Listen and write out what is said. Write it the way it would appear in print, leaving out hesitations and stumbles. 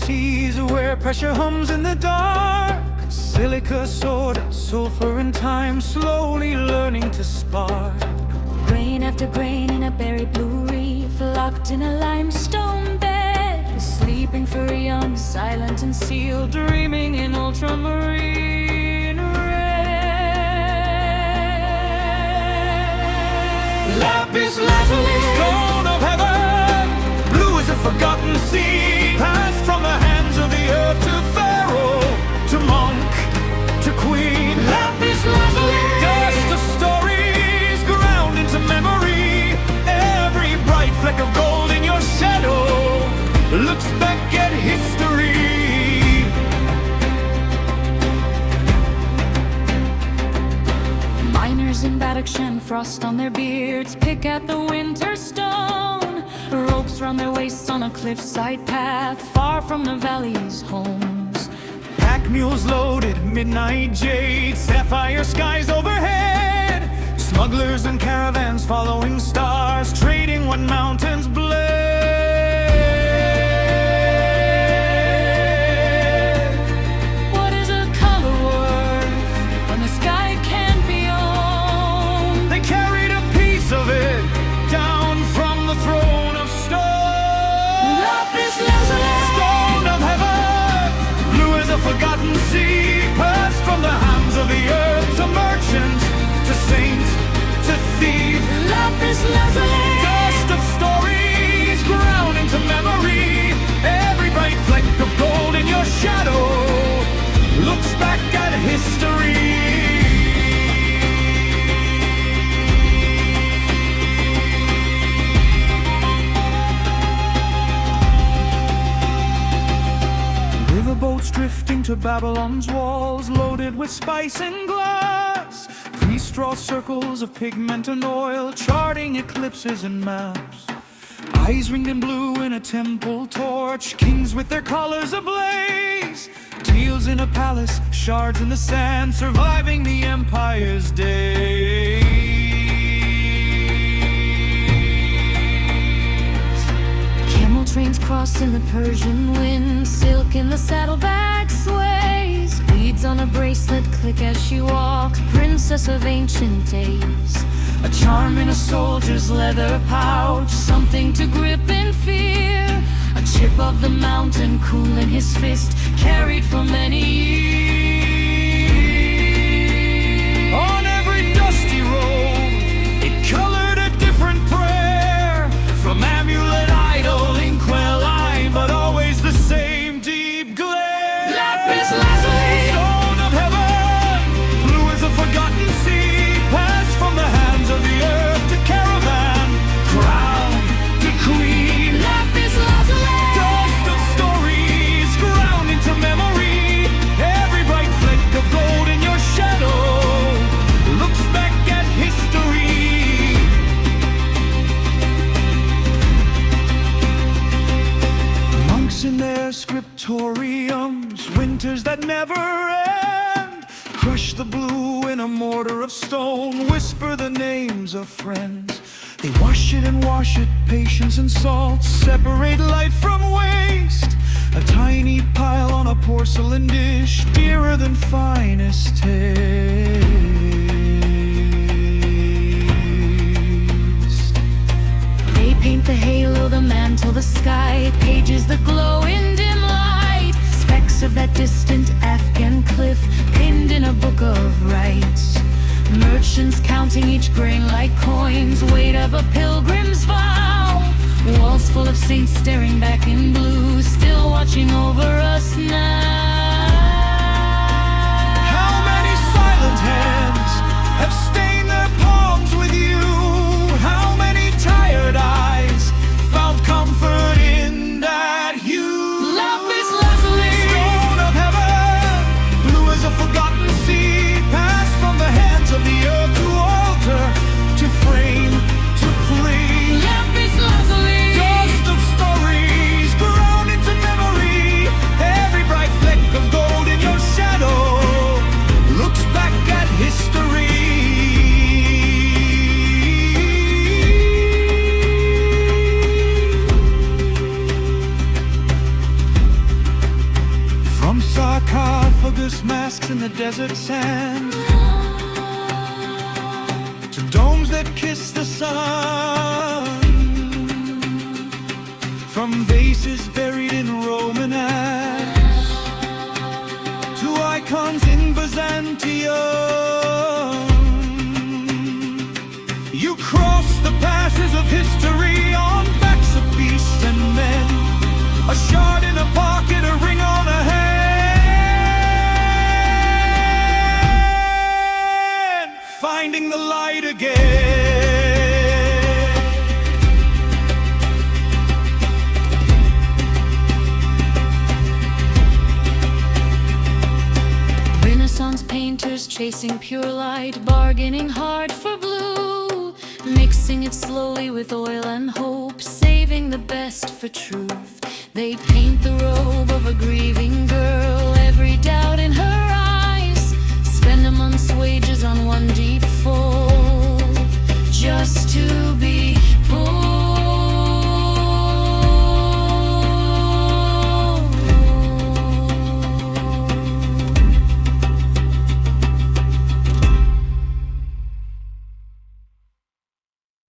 seas where pressure hums in the dark. Silica, soda, sulfur and time slowly learning to spark. Grain after grain in a buried blue reef, locked in a limestone bed, sleeping for eons, silent and sealed, dreaming in ultramarine red. Lapis Lazuli, stone of heaven, blue as a forgotten sea, passed from the hands of the earth to pharaoh, to monk, to queen. Lapis Lazuli, dust of stories ground into memory. Every bright fleck of gold in your shadow looks back at history. Miners in Badakhshan, frost on their beards, pick at the winter stone. Ropes round their waists on a cliffside path, far from the valley's homes. Pack mules loaded, midnight jade, sapphire skies overhead. Smugglers and caravans following stars, trading what mountains bled. What is a color worth when the sky can't be owned? They carried a piece of it down from the throne of stone. Lapis Lazuli, Stone of heaven, blue as a forgotten sea, passed from the hands of the earth to merchant, to saint, to thief. Lapis Lazuli, Dust of stories ground into memory. Every bright fleck of gold in your shadow looks back at history. Riverboats drifting to Babylon's walls, loaded with spice and glass. Priests draw circles of pigment and oil, charting eclipses and maps. Eyes ringed in blue in a temple torch, kings with their collars ablaze. Teals in a palace, shards in the sand, surviving the empire's days. camel trains cross in the Persian wind, silk in the saddlebag sways. Beads on a bracelet click as she walks, princess of ancient days. A charm in a soldier's leather pouch, Something to grip in fear, a chip of the mountain cool in his fist, carried for many years. on every dusty road, it colored a different prayer. From amulet, idol, inkwell line, but always the same deep glare. Lapis Lazuli, Stone of heaven, blue as a forgotten sea, passed from the hands of the earth to caravan, crown to queen. Lapis Lazuli, Dust of stories ground into memory. Every bright fleck of gold in your shadow looks back at history. Monks in their scriptoriums, winters that never end, crush the blue in a mortar of stone, whisper the names of friends. They wash it and wash it, patience and salt, separate light from waste. A tiny pile on a porcelain dish, dearer than finest taste. they paint the halo, the mantle, the sky, pages that glow in dim light, specks of that distant Afghan cliff, pinned in a book of rites. Merchants counting each grain like coins, weight of a pilgrim's vow. Walls full of saints staring back in blue, still watching over us now. How many silent hands have stained their palms with you? How many tired eyes found comfort in that hue? Lapis Lazuli, Stone of heaven, blue as a forgotten sea, passed from the hands of the earth to altar, to frame, to plea. Lapis Lazuli, Dust of stories ground into memory. Every bright fleck of gold in your shadow looks back at history. desert sand, to domes that kiss the sun, from vases buried in Roman acts to icons in Byzantium. You cross the passes of history on backs of beasts and men, a shard in a pocket, a ring on a hand, finding the light again. Renaissance painters chasing pure light, bargaining hard for blue, mixing it slowly with oil and hope, saving the best for truth. They paint the robe of a grieving